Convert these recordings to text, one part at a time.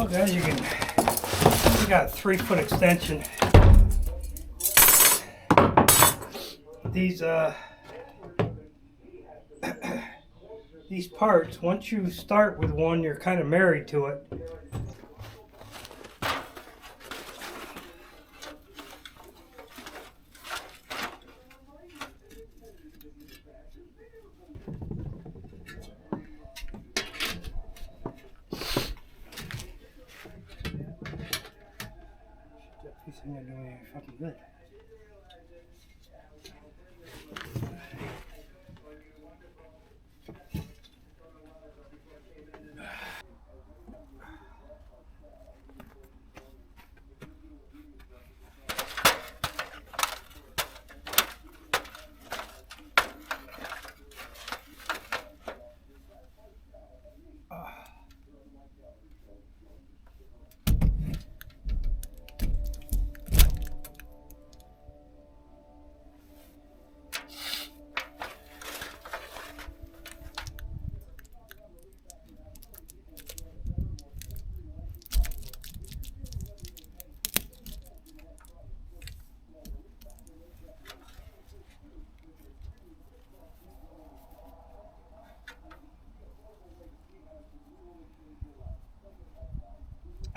Well guys, you got a 3-foot extension. These parts, once you start with one, you're kind of married to it. That piece ain't doing anything fucking good.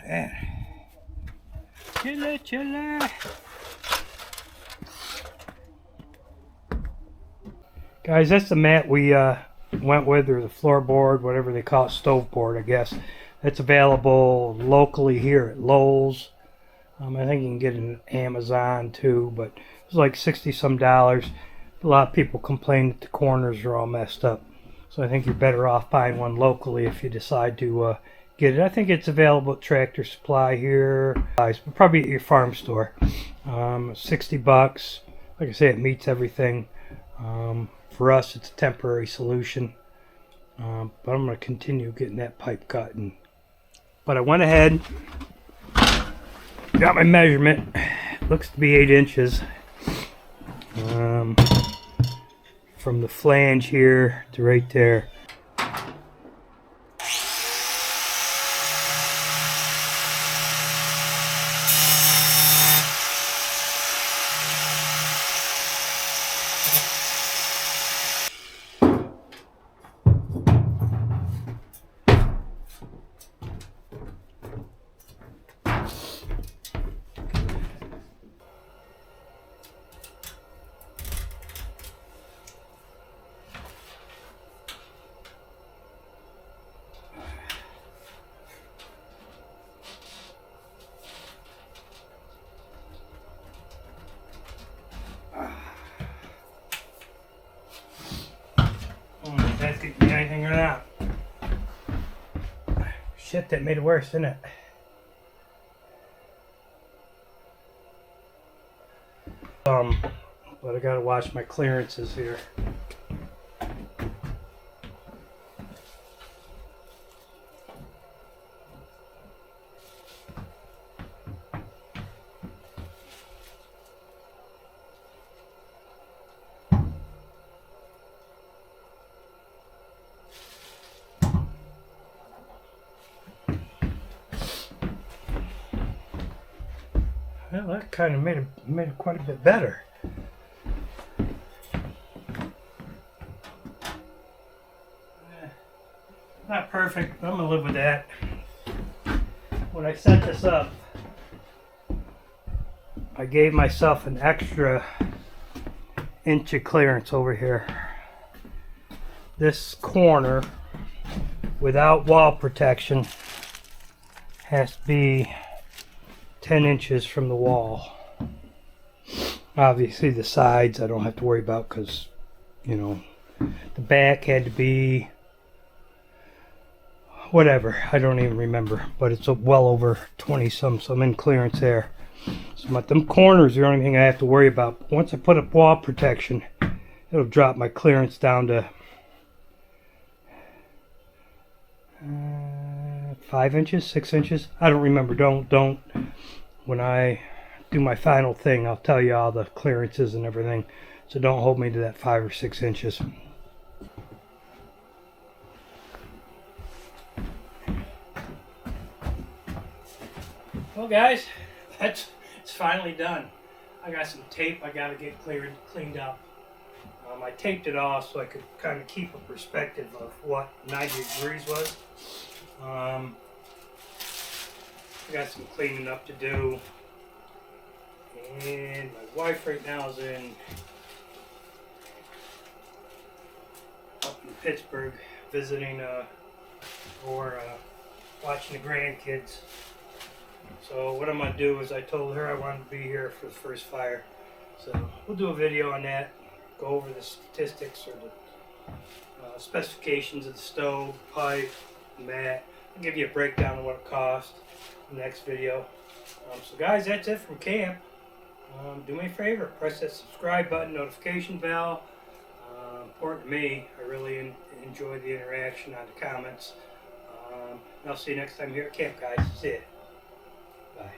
Man. Chilla. Guys, that's the mat we went with, or the floorboard, whatever they call it, stove board, I guess. It's available locally here at Lowe's. I think you can get it on Amazon too, but it's like $60 some. A lot of people complain that the corners are all messed up. So I think you're better off buying one locally if you decide to get it. I think it's available at Tractor Supply here, probably at your farm store. $60. Like I say, it meets everything. For us, it's a temporary solution. But I'm going to continue getting that pipe cut. But I went ahead, got my measurement. Looks to be 8 inches. From the flange here to right there. That could be anything or not. Shit, that made it worse, didn't it? But I gotta watch my clearances here. Well, that kind of made it quite a bit better. Not perfect, but I'm gonna live with that. When I set this up, I gave myself an extra inch of clearance over here. This corner, without wall protection, has to be 10 inches from the wall. Obviously the sides I don't have to worry about because, you know, the back had to be whatever, I don't even remember, but it's well over 20 some, so I'm in clearance there. So but them corners are the only thing I have to worry about. Once I put up wall protection, it'll drop my clearance down to 5 inches, 6 inches. I don't remember. Don't. When I do my final thing, I'll tell you all the clearances and everything. So don't hold me to that 5 or 6 inches. Well, guys, it's finally done. I got some tape I got to get cleaned up. I taped it off so I could kind of keep a perspective of what 90 degrees was. I got some cleaning up to do. And my wife right now is up in Pittsburgh visiting or watching the grandkids. So what I'm going to do is I told her I wanted to be here for the first fire. So we'll do a video on that, go over the statistics or the specifications of the stove, pipe, mat. I'll give you a breakdown of what it cost in the next video. So guys, that's it from camp. Do me a favor, press that subscribe button, notification bell. Important to me. I really enjoy the interaction on the comments. And I'll see you next time here at camp, guys. See ya. Bye.